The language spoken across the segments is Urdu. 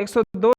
102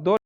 2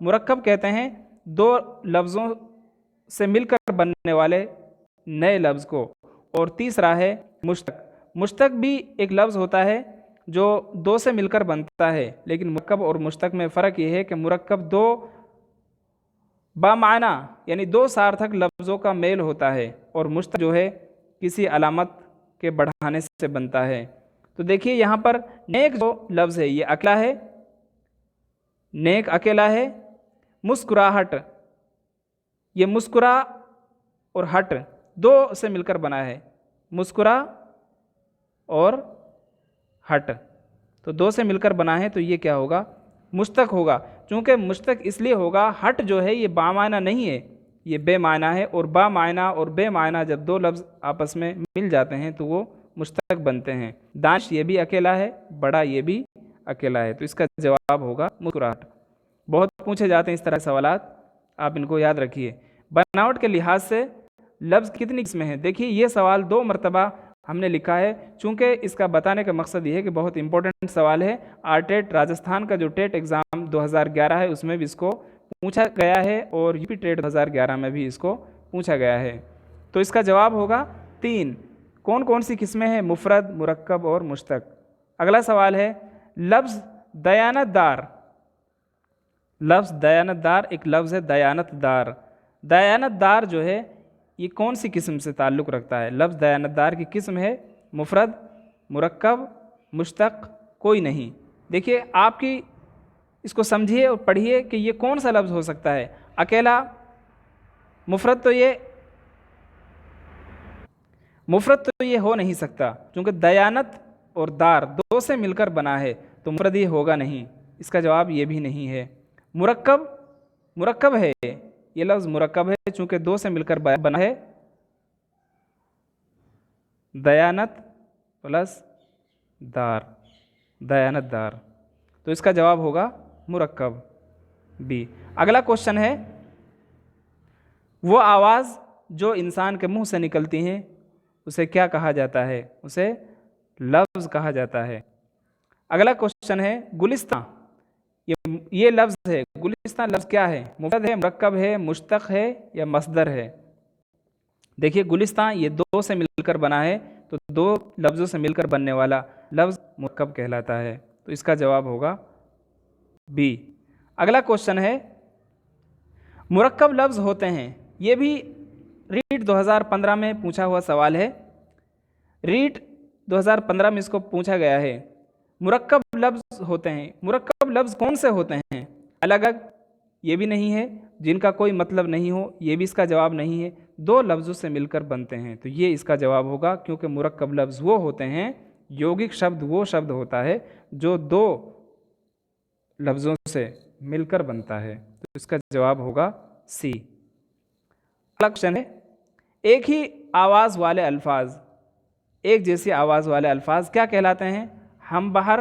مرکب کہتے ہیں دو لفظوں سے مل کر بننے والے نئے لفظ کو، اور تیسرا ہے مشتق۔ مشتق بھی ایک لفظ ہوتا ہے جو دو سے مل کر بنتا ہے، لیکن مرکب اور مشتق میں فرق یہ ہے کہ مرکب دو بامعنی یعنی دو سارتھک لفظوں کا میل ہوتا ہے، اور مشتق جو ہے کسی علامت کے بڑھانے سے بنتا ہے۔ تو دیکھیے یہاں پر نیک جو لفظ ہے یہ اکیلا ہے، نیک اکیلا ہے۔ مسکراہٹ، یہ مسکرا اور ہٹ دو سے مل کر بنا ہے، مسکرا اور ہٹ تو دو سے مل کر بنا ہے، تو یہ کیا ہوگا؟ مشتق ہوگا۔ چونکہ مشتق اس لیے ہوگا، ہٹ جو ہے یہ بامعنی نہیں ہے، یہ بے معنی ہے، اور بامعنی اور بے معنی جب دو لفظ آپس میں مل جاتے ہیں تو وہ مشتق بنتے ہیں۔ دانش یہ بھی اکیلا ہے، بڑا یہ بھی اکیلا ہے، تو اس کا جواب ہوگا مسکراہٹ۔ بہت پوچھے جاتے ہیں اس طرح سوالات، آپ ان کو یاد رکھیے۔ بناوٹ کے لحاظ سے لفظ کتنی قسمیں ہیں؟ دیکھیے یہ سوال 2 مرتبہ ہم نے لکھا ہے، چونکہ اس کا بتانے کا مقصد یہ ہے کہ بہت امپورٹنٹ سوال ہے۔ آرٹیٹ راجستھان کا جو ٹیٹ ایگزام 2011 ہے اس میں بھی اس کو پوچھا گیا ہے، اور یو پی ٹیٹ 2011 میں بھی اس کو پوچھا گیا ہے۔ تو اس کا جواب ہوگا 3۔ کون کون سی قسمیں ہیں؟ مفرد، مرکب اور مشتق۔ اگلا سوال ہے لفظ دیانت دار۔ لفظ دیانت دار ایک لفظ ہے، دیانت دار۔ دیانت دار جو ہے یہ کون سی قسم سے تعلق رکھتا ہے؟ لفظ دیانت دار کی قسم ہے مفرد، مرکب، مشتق، کوئی نہیں۔ دیکھیے آپ کی اس کو سمجھیے اور پڑھیے کہ یہ کون سا لفظ ہو سکتا ہے۔ اکیلا مفرد تو یہ ہو نہیں سکتا، کیونکہ دیانت اور دار دو سے مل کر بنا ہے، تو مفرد یہ ہوگا نہیں، اس کا جواب یہ بھی نہیں ہے۔ مرکب ہے، یہ لفظ مرکب ہے چونکہ دو سے مل کر بنا ہے، دیانت پلس دار، دیانت دار، تو اس کا جواب ہوگا مرکب بھی۔ اگلا کوشچن ہے وہ آواز جو انسان کے منہ سے نکلتی ہیں اسے کیا کہا جاتا ہے؟ اسے لفظ کہا جاتا ہے۔ اگلا کوشچن ہے گلستان، یہ لفظ ہے، گلستان لفظ کیا ہے؟ مفرد ہے، مرکب ہے، مشتق ہے یا مصدر ہے؟ دیکھیے گلستان یہ دو سے مل کر بنا ہے، تو دو لفظوں سے مل کر بننے والا لفظ مرکب کہلاتا ہے، تو اس کا جواب ہوگا بی۔ اگلا کوشچن ہے مرکب لفظ ہوتے ہیں، یہ بھی ریٹ 2015 میں پوچھا ہوا سوال ہے، ریٹ 2015 میں اس کو پوچھا گیا ہے۔ مرکب لفظ ہوتے ہیں، مرکب لفظ کون سے ہوتے ہیں؟ الگ الگ یہ بھی نہیں ہے، جن کا کوئی مطلب نہیں ہو یہ بھی اس کا جواب نہیں ہے، دو لفظوں سے مل کر بنتے ہیں، تو یہ اس کا جواب ہوگا، کیونکہ مرکب لفظ وہ ہوتے ہیں، یوگک شبد وہ شبد ہوتا ہے جو دو لفظوں سے مل کر بنتا ہے، تو اس کا جواب ہوگا سی۔ اگلا کوشچن ہے ایک ہی آواز والے الفاظ، ایک جیسی آواز والے الفاظ کیا کہلاتے ہیں؟ ہم بہر،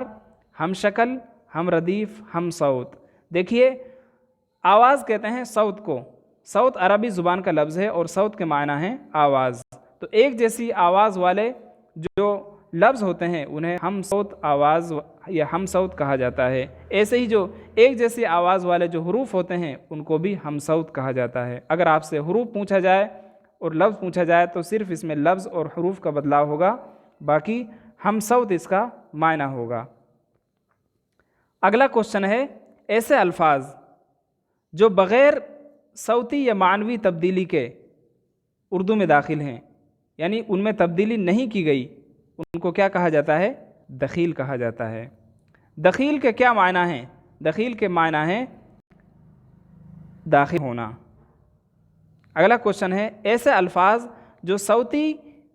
ہم شکل، ہم ردیف، ہم صوت۔ دیکھیے آواز کہتے ہیں صوت کو، صوت عربی زبان کا لفظ ہے اور صوت کے معنی ہیں آواز، تو ایک جیسی آواز والے جو لفظ ہوتے ہیں انہیں ہم صوت آواز یا ہم صوت کہا جاتا ہے۔ ایسے ہی جو ایک جیسی آواز والے جو حروف ہوتے ہیں ان کو بھی ہم صوت کہا جاتا ہے۔ اگر آپ سے حروف پوچھا جائے اور لفظ پوچھا جائے تو صرف اس میں لفظ اور حروف کا بدلاؤ ہوگا، باقی ہم صوت اس کا معنی ہوگا۔ اگلا کوشچن ہے ایسے الفاظ جو بغیر صوتی یا معنوی تبدیلی کے اردو میں داخل ہیں، یعنی ان میں تبدیلی نہیں کی گئی، ان کو کیا کہا جاتا ہے؟ دخیل کہا جاتا ہے۔ دخیل کے کیا معنی ہیں؟ دخیل کے معنی ہیں داخل ہونا۔ اگلا کوشچن ہے ایسے الفاظ جو صوتی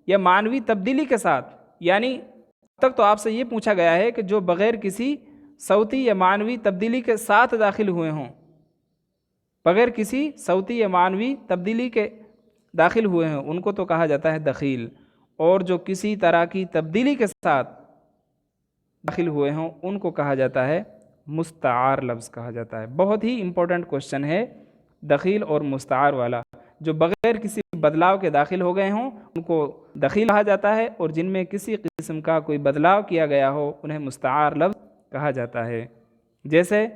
یا معنوی تبدیلی کے ساتھ، یعنی اب تک تو آپ سے یہ پوچھا گیا ہے کہ جو بغیر کسی صوتی یا معنوی تبدیلی کے ساتھ داخل ہوئے ہوں، بغیر کسی صوتی یا معنوی تبدیلی کے داخل ہوئے ہیں ان کو تو کہا جاتا ہے دخیل، اور جو کسی طرح کی تبدیلی کے ساتھ داخل ہوئے ہوں ان کو کہا جاتا ہے مستعار لفظ کہا جاتا ہے۔ بہت ہی امپورٹنٹ کوشچن ہے دخیل اور مستعار والا، جو بغیر کسی بدلاؤ کے داخل ہو گئے ہوں ان کو دخیل کہا جاتا ہے، اور جن میں کسی قسم کا کوئی بدلاؤ کیا گیا ہو انہیں مستعار لفظ کہا جاتا ہے۔ جیسے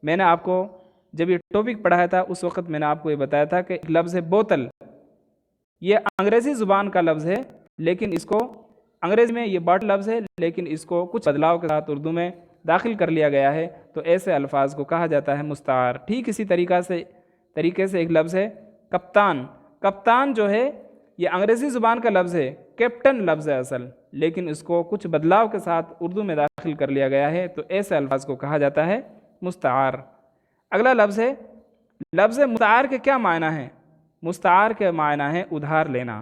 میں نے آپ کو جب یہ ٹاپک پڑھایا تھا اس وقت میں نے آپ کو یہ بتایا تھا کہ ایک لفظ ہے بوتل، یہ انگریزی زبان کا لفظ ہے، لیکن اس کو انگریزی میں یہ باٹل لفظ ہے، لیکن اس کو کچھ بدلاؤ کے ساتھ اردو میں داخل کر لیا گیا ہے، تو ایسے الفاظ کو کہا جاتا ہے مستعار۔ ٹھیک اسی طریقے سے ایک لفظ ہے کپتان۔ کپتان جو ہے یہ انگریزی زبان کا لفظ ہے، کیپٹن لفظ ہے اصل، لیکن اس کو کچھ بدلاؤ کے ساتھ اردو میں داخل کر لیا گیا ہے، تو ایسے الفاظ کو کہا جاتا ہے مستعار۔ اگلا لفظ ہے، لفظ مستعار کے کیا معنی ہیں؟ مستعار کے معنی ہے ادھار لینا،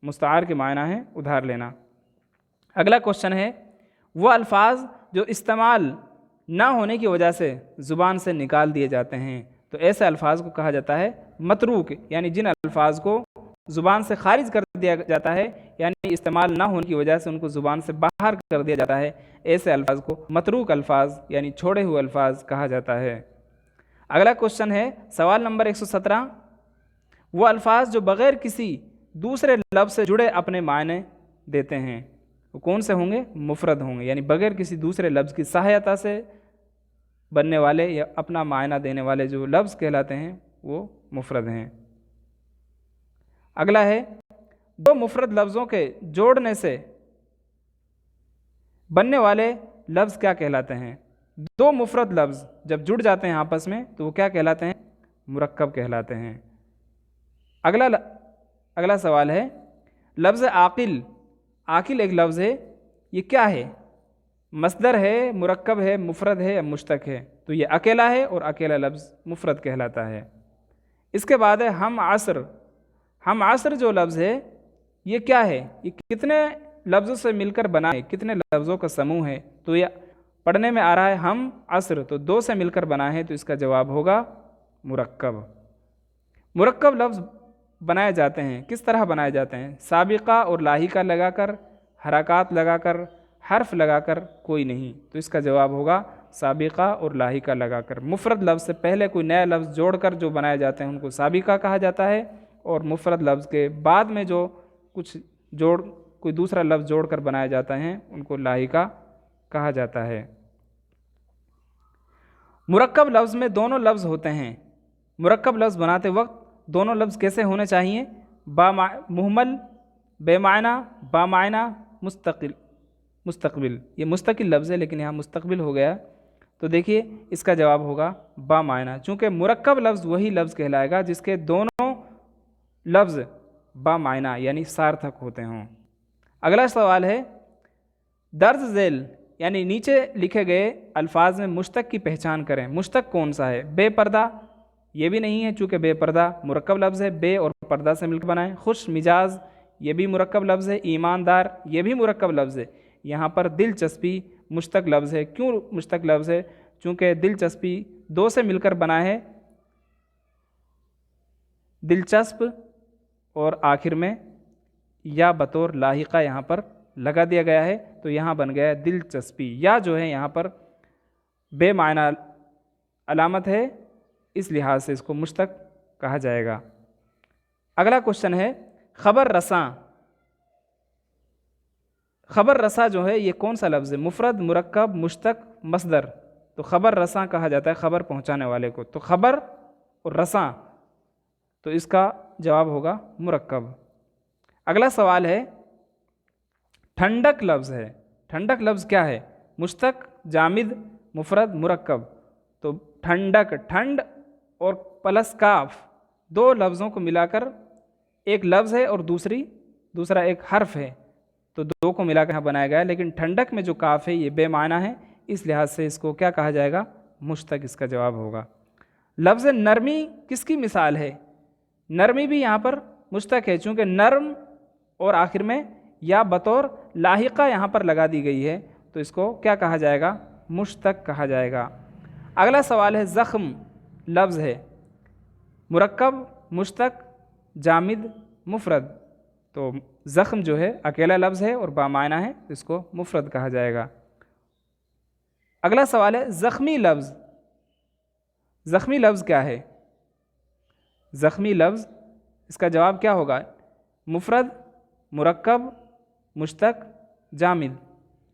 مستعار کے معنی ہے ادھار لینا۔ اگلا کوشچن ہے، وہ الفاظ جو استعمال نہ ہونے کی وجہ سے زبان سے نکال دیے جاتے ہیں، تو ایسے الفاظ کو کہا جاتا ہے متروک، یعنی جن الفاظ کو زبان سے خارج کر دیا جاتا ہے، یعنی استعمال نہ ہونے کی وجہ سے ان کو زبان سے باہر کر دیا جاتا ہے، ایسے الفاظ کو متروک الفاظ یعنی چھوڑے ہوئے الفاظ کہا جاتا ہے۔ اگلا کوشچن ہے سوال نمبر 117، وہ الفاظ جو بغیر کسی دوسرے لفظ سے جڑے اپنے معنی دیتے ہیں، وہ کون سے ہوں گے؟ مفرد ہوں گے، یعنی بغیر کسی دوسرے لفظ کی سہایتا سے بننے والے یا اپنا معنی دینے والے جو لفظ کہلاتے ہیں وہ مفرد ہیں۔ اگلا ہے، دو مفرد لفظوں کے جوڑنے سے بننے والے لفظ کیا کہلاتے ہیں؟ دو مفرد لفظ جب جڑ جاتے ہیں آپس میں تو وہ کیا کہلاتے ہیں؟ مرکب کہلاتے ہیں۔ اگلا سوال ہے، لفظ عاقل، عاقل ایک لفظ ہے، یہ کیا ہے؟ مصدر ہے، مرکب ہے، مفرد ہے یا مشتق ہے؟ تو یہ اکیلا ہے اور اکیلا لفظ مفرد کہلاتا ہے۔ اس کے بعد ہے ہم عصر۔ ہم عصر جو لفظ ہے یہ کیا ہے؟ یہ کتنے لفظوں سے مل کر بنا ہے؟ کتنے لفظوں کا سموہ ہے؟ تو یہ پڑھنے میں آ رہا ہے ہم عصر، تو دو سے مل کر بنا ہے، تو اس کا جواب ہوگا مرکب۔ مرکب لفظ بنائے جاتے ہیں، کس طرح بنائے جاتے ہیں؟ سابقہ اور لاحقہ لگا کر، حرکات لگا کر، حرف لگا کر، کوئی نہیں، تو اس کا جواب ہوگا سابقہ اور لاحقہ لگا کر۔ مفرد لفظ سے پہلے کوئی نیا لفظ جوڑ کر جو بنائے جاتے ہیں ان کو سابقہ کہا جاتا ہے، اور مفرد لفظ کے بعد میں جو کوئی دوسرا لفظ جوڑ کر بنائے جاتے ہیں ان کو لاحقہ کہا جاتا ہے۔ مرکب لفظ میں دونوں لفظ ہوتے ہیں۔ مرکب لفظ بناتے وقت دونوں لفظ کیسے ہونے چاہیے؟ مہمل، بے معنی، با معنی، مستقبل۔ یہ مستقل لفظ ہے لیکن یہاں مستقبل ہو گیا، تو دیکھیے اس کا جواب ہوگا با معنی، چونکہ مرکب لفظ وہی لفظ کہلائے گا جس کے دونوں لفظ با معنی یعنی سارتھک ہوتے ہوں۔ اگلا سوال ہے، درج ذیل یعنی نیچے لکھے گئے الفاظ میں مشتق کی پہچان کریں۔ مشتق کون سا ہے؟ بے پردہ، یہ بھی نہیں ہے چونکہ بے پردہ مرکب لفظ ہے، بے اور پردہ سے مل کر بنائیں۔ خوش مزاج، یہ بھی مرکب لفظ ہے۔ ایماندار، یہ بھی مرکب لفظ ہے۔ یہاں پر دلچسپی مشتق لفظ ہے۔ کیوں مشتق لفظ ہے؟ چونکہ دلچسپی دو سے مل کر بنا ہے، دلچسپ، اور آخر میں یا بطور لاحقہ یہاں پر لگا دیا گیا ہے، تو یہاں بن گیا دلچسپی۔ یا جو ہے یہاں پر بے معنی علامت ہے، اس لحاظ سے اس کو مشتق کہا جائے گا۔ اگلا کوشچن ہے، خبر رساں۔ خبر رساں جو ہے یہ کون سا لفظ ہے؟ مفرد، مرکب، مشتق، مصدر؟ تو خبر رساں کہا جاتا ہے خبر پہنچانے والے کو، تو خبر اور رساں، تو اس کا جواب ہوگا مرکب۔ اگلا سوال ہے، ٹھنڈک لفظ ہے، ٹھنڈک لفظ کیا ہے؟ مشتق، جامد، مفرد، مرکب؟ تو ٹھنڈک، ٹھنڈ اور پلس کاف، دو لفظوں کو ملا کر ایک لفظ ہے اور دوسرا ایک حرف ہے، تو دو کو ملا کر یہاں بنایا گیا ہے، لیکن ٹھنڈک میں جو کاف ہے یہ بے معنی ہے، اس لحاظ سے اس کو کیا کہا جائے گا؟ مشتق، اس کا جواب ہوگا۔ لفظ نرمی کس کی مثال ہے؟ نرمی بھی یہاں پر مشتق ہے، چونکہ نرم اور آخر میں یا بطور لاحقہ یہاں پر لگا دی گئی ہے، تو اس کو کیا کہا جائے گا؟ مشتق کہا جائے گا۔ اگلا سوال ہے، زخم لفظ ہے، مرکب، مشتق، جامد، مفرد؟ تو زخم جو ہے اکیلا لفظ ہے اور با معنی ہے، اس کو مفرد کہا جائے گا۔ اگلا سوال ہے، زخمی لفظ۔ زخمی لفظ کیا ہے؟ زخمی لفظ، اس کا جواب کیا ہوگا؟ مفرد، مرکب، مشتق، جامد؟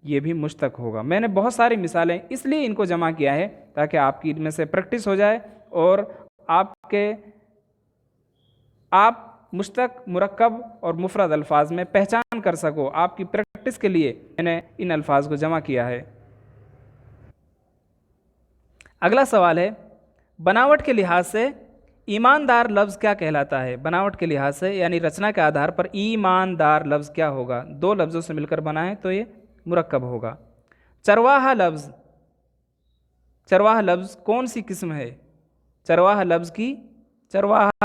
یہ بھی مشتق ہوگا۔ میں نے بہت ساری مثالیں اس لیے ان کو جمع کیا ہے تاکہ آپ کی ان میں سے پریکٹس ہو جائے اور آپ مشتق، مرکب اور مفرد الفاظ میں پہچان کر سکو۔ آپ کی پریکٹس کے لیے میں نے ان الفاظ کو جمع کیا ہے۔ اگلا سوال ہے، بناوٹ کے لحاظ سے ایماندار لفظ کیا کہلاتا ہے؟ بناوٹ کے لحاظ سے یعنی رچنا کے آدھار پر ایماندار لفظ کیا ہوگا؟ دو لفظوں سے مل کر بنا ہے تو یہ مرکب ہوگا۔ چرواہا لفظ کون سی قسم ہے؟ چرواہا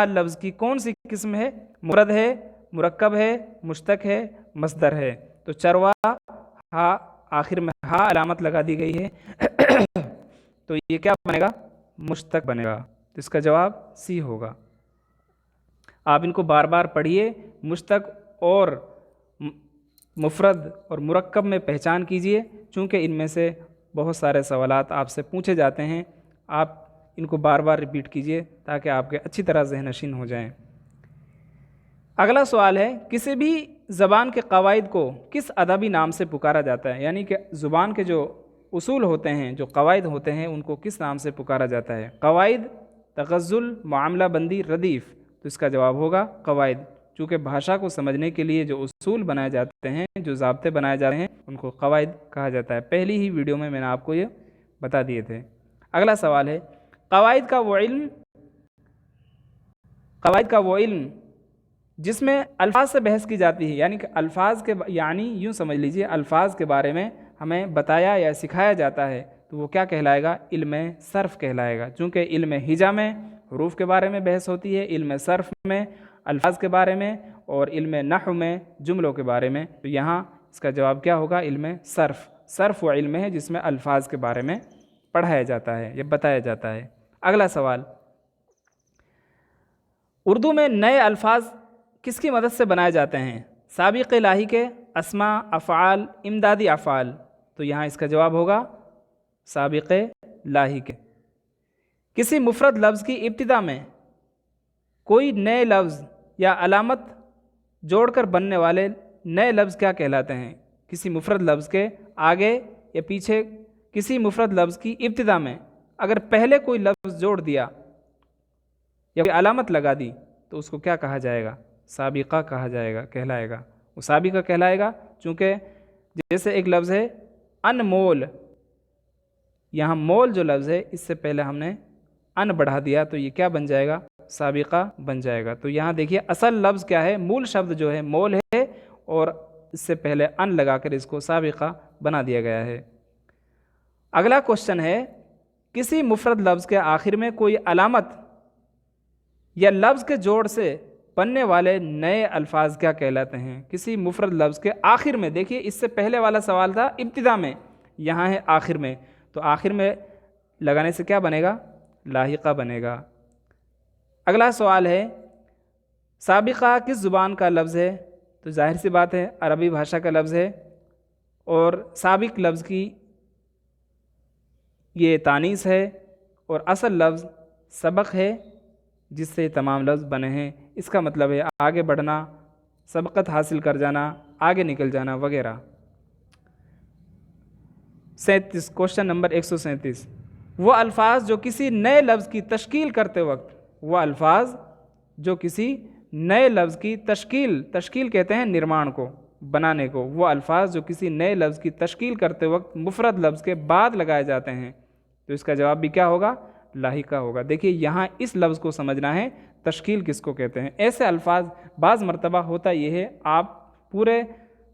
لفظ کی کون سی قسم ہے؟ مفرد ہے، مرکب ہے، مشتق ہے، مصدر ہے؟ تو چرواہا آخر میں ہا علامت لگا دی گئی ہے تو یہ کیا بنے گا؟ مشتق بنے گا۔ تو اس کا جواب سی ہوگا۔ آپ ان کو بار بار پڑھیے، مشتق اور مفرد اور مرکب میں پہچان کیجیے، چونکہ ان میں سے بہت سارے سوالات آپ سے پوچھے جاتے ہیں۔ آپ ان کو بار بار ریپیٹ کیجیے تاکہ آپ کے اچھی طرح ذہن نشین ہو جائیں۔ اگلا سوال ہے، کسی بھی زبان کے قواعد کو کس ادبی نام سے پکارا جاتا ہے؟ یعنی کہ زبان کے جو اصول ہوتے ہیں، جو قواعد ہوتے ہیں، ان کو کس نام سے پکارا جاتا ہے؟ قواعد، تغزل، معاملہ بندی، ردیف؟ تو اس کا جواب ہوگا قواعد، چونکہ بھاشا کو سمجھنے کے لیے جو اصول بنائے جاتے ہیں، جو ضابطے بنائے جاتے ہیں، ان کو قواعد کہا جاتا ہے۔ پہلی ہی ویڈیو میں نے آپ کو یہ بتا دیے تھے۔ اگلا سوال ہے، قواعد کا وہ علم جس میں الفاظ سے بحث کی جاتی ہے، یعنی کہ یعنی یوں سمجھ لیجئے الفاظ کے بارے میں ہمیں بتایا یا سکھایا جاتا ہے، تو وہ کیا کہلائے گا؟ علم صرف کہلائے گا، چونکہ علم ہجا میں حروف کے بارے میں بحث ہوتی ہے، علم صرف میں الفاظ کے بارے میں، اور علم نحو میں جملوں کے بارے میں۔ تو یہاں اس کا جواب کیا ہوگا؟ علم صرف وہ علم ہے جس میں الفاظ کے بارے میں پڑھایا جاتا ہے یا بتایا جاتا ہے۔ اگلا سوال، اردو میں نئے الفاظ کس کی مدد سے بنائے جاتے ہیں؟ سابق لاحق کے، اسماء، افعال، امدادی افعال؟ تو یہاں اس کا جواب ہوگا سابق لاحق کے۔ کسی مفرد لفظ کی ابتدا میں کوئی نئے لفظ یا علامت جوڑ کر بننے والے نئے لفظ کیا کہلاتے ہیں؟ کسی مفرد لفظ کے آگے یا پیچھے، کسی مفرد لفظ کی ابتدا میں اگر پہلے کوئی لفظ جوڑ دیا یا کوئی علامت لگا دی تو اس کو کیا کہا جائے گا؟ سابقہ کہلائے گا۔ وہ سابقہ کہلائے گا، چونکہ جیسے ایک لفظ ہے انمول، یہاں مول جو لفظ ہے اس سے پہلے ہم نے ان بڑھا دیا تو یہ کیا بن جائے گا؟ سابقہ بن جائے گا۔ تو یہاں دیکھیے اصل لفظ کیا ہے؟ مول شبد جو ہے مول ہے، اور اس سے پہلے ان لگا کر اس کو سابقہ بنا دیا گیا ہے۔ اگلا کوشچن ہے، کسی مفرد لفظ کے آخر میں کوئی علامت یا لفظ کے جوڑ سے بننے والے نئے الفاظ کیا کہلاتے ہیں؟ کسی مفرد لفظ کے آخر میں، دیکھیے اس سے پہلے والا سوال تھا ابتدا میں، یہاں ہے آخر میں، تو آخر میں لگانے سے کیا بنے گا؟ لاحقہ بنے گا۔ اگلا سوال ہے، سابقہ کس زبان کا لفظ ہے؟ تو ظاہر سی بات ہے عربی بھاشا کا لفظ ہے، اور سابق لفظ کی یہ تانیث ہے، اور اصل لفظ سبق ہے جس سے تمام لفظ بنے ہیں۔ اس کا مطلب ہے آگے بڑھنا، سبقت حاصل کر جانا، آگے نکل جانا وغیرہ۔ 37 کوشچن نمبر 137، وہ الفاظ جو کسی نئے لفظ کی تشکیل کرتے وقت تشکیل کہتے ہیں نرمان کو، بنانے کو، وہ الفاظ جو کسی نئے لفظ کی تشکیل کرتے وقت مفرد لفظ کے بعد لگائے جاتے ہیں، تو اس کا جواب بھی کیا ہوگا؟ لاحقہ ہوگا۔ دیکھیے یہاں اس لفظ کو سمجھنا ہے تشکیل کس کو کہتے ہیں۔ ایسے الفاظ بعض مرتبہ ہوتا یہ ہے آپ پورے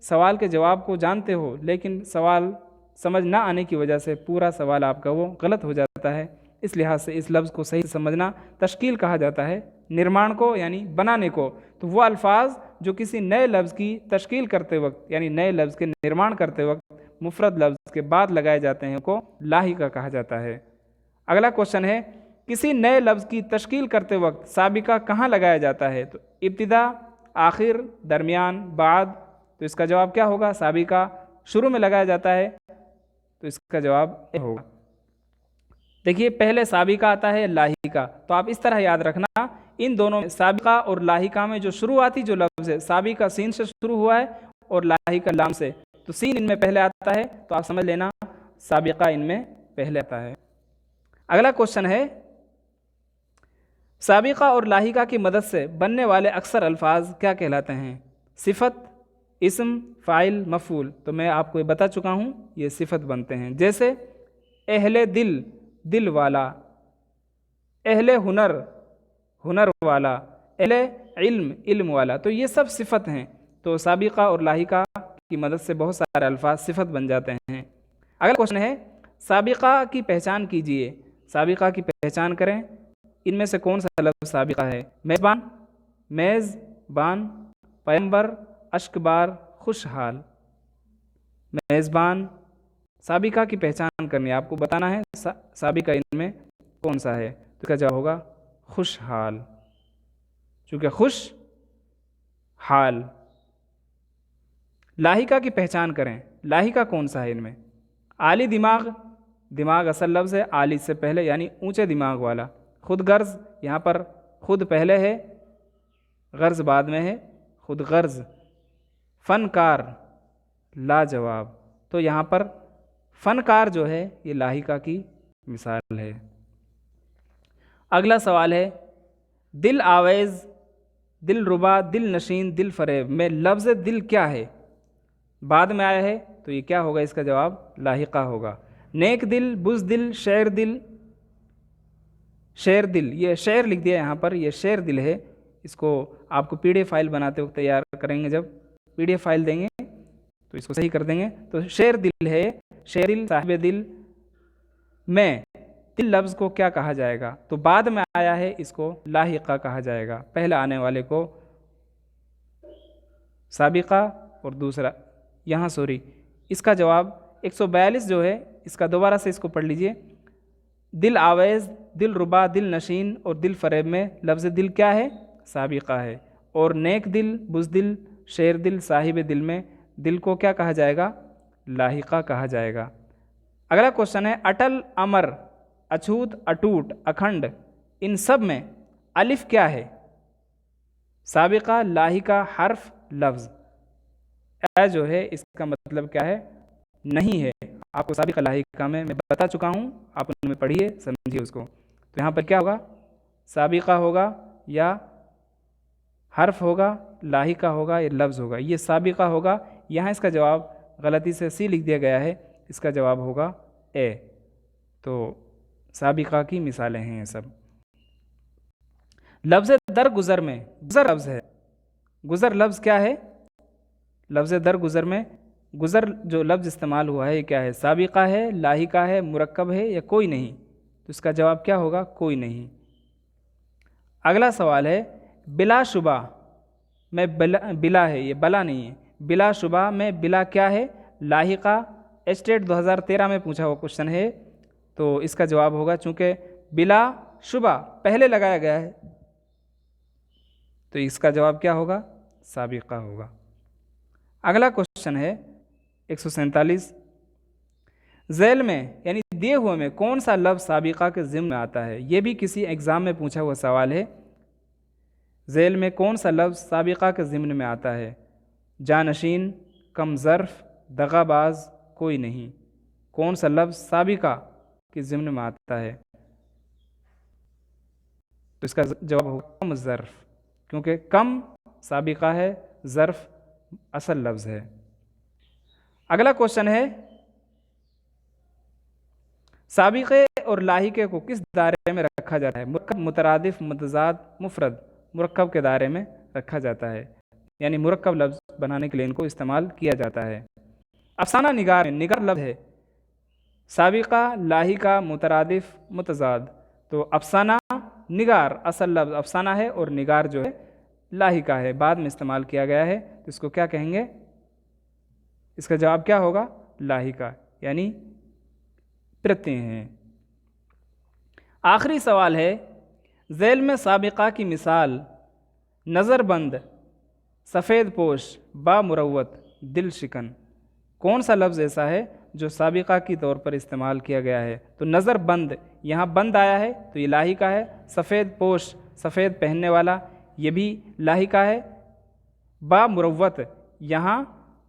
سوال کے جواب کو جانتے ہو، لیکن سوال سمجھ نہ آنے کی وجہ سے پورا سوال آپ کا وہ غلط ہو جاتا ہے۔ اس لحاظ سے اس لفظ کو صحیح سمجھنا، تشکیل کہا جاتا ہے نرمان کو، یعنی بنانے کو۔ تو وہ الفاظ جو کسی نئے لفظ کی تشکیل کرتے وقت، یعنی نئے لفظ کے نرمان کرتے وقت مفرد لفظ کے بعد لگائے جاتے ہیں کو لاحقہ کہا جاتا ہے۔ اگلا کوشچن ہے، کسی نئے لفظ کی تشکیل کرتے وقت سابقہ کہاں لگایا جاتا ہے؟ تو ابتدا، آخر، درمیان، بعد؟ تو اس کا جواب کیا ہوگا؟ سابقہ شروع میں لگایا جاتا ہے، تو اس کا جواب اے ہوگا۔ دیکھیے پہلے سابقہ آتا ہے لاحقہ، تو آپ اس طرح یاد رکھنا ان دونوں میں سابقہ اور لاحقہ میں جو شروعاتی جو لفظ ہے، سابقہ سین سے شروع ہوا ہے اور لاحقہ لام سے، تو سین ان میں پہلے آتا ہے، تو آپ سمجھ لینا سابقہ ان میں پہلے آتا ہے۔ اگلا کوشچن ہے، سابقہ اور لاحقہ کی مدد سے بننے والے اکثر الفاظ کیا کہلاتے ہیں؟ صفت، اسم، فاعل، مفعول۔ تو میں آپ کو یہ بتا چکا ہوں، یہ صفت بنتے ہیں، جیسے اہل دل، دل والا، اہل ہنر، ہنر والا، اہل علم، علم والا، تو یہ سب صفت ہیں۔ تو سابقہ اور لاحقہ کی مدد سے بہت سارے الفاظ صفت بن جاتے ہیں۔ اگلا کوشچن ہے، سابقہ کی پہچان کیجیے۔ سابقہ کی پہچان کریں، ان میں سے کون سا لفظ سابقہ ہے؟ میزبان، میز بان، پیمبر، اشکبار، خوشحال۔ میزبان، سابقہ کی پہچان کرنی ہے، آپ کو بتانا ہے سابقہ ان میں کون سا ہے، تو اس کا جواب ہوگا خوشحال، چونکہ خوش حال۔ لاحقہ کی پہچان کریں، لاحقہ کون سا ہے ان میں؟ عالی دماغ، دماغ اصل لفظ ہے، عالی سے پہلے یعنی اونچے دماغ والا۔ خود غرض، یہاں پر خود پہلے ہے، غرض بعد میں ہے، خود غرض۔ فنکار، لاجواب، تو یہاں پر فنکار جو ہے یہ لاحقہ کی مثال ہے۔ اگلا سوال ہے، دل آویز، دل ربا، دل نشین، دل فریب میں لفظ دل کیا ہے؟ بعد میں آیا ہے، تو یہ کیا ہوگا؟ اس کا جواب لاحقہ ہوگا۔ نیک دل، بزدل، شعر دل، شعر دل، یہ شعر لکھ دیا یہاں پر، یہ شعر دل ہے۔ اس کو آپ کو پی ڈی ایف فائل بناتے وقت تیار کریں گے، جب پی ڈی ایف فائل دیں گے تو اس کو صحیح کر دیں گے۔ تو شعر دل ہے، شعر دل، صاحب دل میں دل لفظ کو کیا کہا جائے گا؟ تو بعد میں آیا ہے، اس کو لاحقہ کہا جائے گا، پہلے آنے والے کو سابقہ اور دوسرا یہاں اس کا جواب 142 جو ہے، اس کا دوبارہ سے اس کو پڑھ لیجئے۔ دل آویز، دل ربا، دل نشین اور دل فریب میں لفظ دل کیا ہے؟ سابقہ ہے۔ اور نیک دل، بزدل، شعر دل، صاحب دل میں دل کو کیا کہا جائے گا؟ لاحقہ کہا جائے گا۔ اگلا کوشچن ہے، اٹل، امر، اچھوت، اٹوٹ، اکھنڈ، ان سب میں الف کیا ہے؟ سابقہ، لاحقہ، حرف، لفظ؟ اے جو ہے اس کا مطلب کیا ہے؟ نہیں ہے۔ آپ کو سابقہ لاحقہ میں بتا چکا ہوں، آپ ان میں پڑھیے، سمجھیے اس کو۔ تو یہاں پر کیا ہوگا؟ سابقہ ہوگا یا حرف ہوگا، لاحقہ ہوگا یا لفظ ہوگا؟ یہ سابقہ ہوگا۔ یہاں اس کا جواب غلطی سے سی لکھ دیا گیا ہے، اس کا جواب ہوگا اے۔ تو سابقہ کی مثالیں ہیں یہ سب۔ لفظ درگزر میں گزر لفظ ہے، گزر لفظ کیا ہے؟ لفظ درگزر میں گزر جو لفظ استعمال ہوا ہے یہ کیا ہے؟ سابقہ ہے، لاحقہ ہے، مرکب ہے یا کوئی نہیں؟ تو اس کا جواب کیا ہوگا؟ کوئی نہیں۔ اگلا سوال ہے، بلا شبہ میں بلا ہے، یہ بلا نہیں ہے، بلا شبہ میں بلا کیا ہے؟ لاحقہ۔ اسٹیٹ 2013 میں پوچھا ہوا کوشچن ہے، تو اس کا جواب ہوگا، چونکہ بلا شبہ پہلے لگایا گیا ہے تو اس کا جواب کیا ہوگا؟ سابقہ ہوگا۔ اگلا کوشچن ہے 147، ذیل میں یعنی دیے ہوئے میں کون سا لفظ سابقہ کے ضمن میں آتا ہے؟ یہ بھی کسی ایگزام میں پوچھا ہوا سوال ہے۔ ذیل میں کون سا لفظ سابقہ کے ضمن میں آتا ہے؟ جانشین، کم ظرف، دغا باز، کوئی نہیں۔ کون سا لفظ سابقہ کے ضمن میں آتا ہے؟ تو اس کا جواب ہوگا کم ظرف، کیونکہ کم سابقہ ہے، ظرف اصل لفظ ہے۔ اگلا کوشچن ہے، سابقے اور لاحقے کو کس دائرے میں رکھا جاتا ہے؟ مرکب، مترادف، متضاد، مفرد؟ مرکب کے دائرے میں رکھا جاتا ہے، یعنی مرکب لفظ بنانے کے لیے ان کو استعمال کیا جاتا ہے۔ افسانہ نگار میں نگار لفظ ہے سابقہ، لاحقہ، مترادف، متضاد؟ تو افسانہ نگار اصل لفظ افسانہ ہے اور نگار جو ہے لاحقہ ہے، بعد میں استعمال کیا گیا ہے، تو اس کو کیا کہیں گے؟ اس کا جواب کیا ہوگا؟ لاحقہ، یعنی پرتے ہیں۔ آخری سوال ہے، ذیل میں سابقہ کی مثال نظر بند، سفید پوش، با مروت، دل شکن؟ کون سا لفظ ایسا ہے جو سابقہ کی طور پر استعمال کیا گیا ہے؟ تو نظر بند، یہاں بند آیا ہے تو یہ لاحقہ ہے۔ سفید پوش، سفید پہننے والا، یہ بھی لاحقہ ہے۔ با مروت، یہاں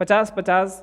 50-50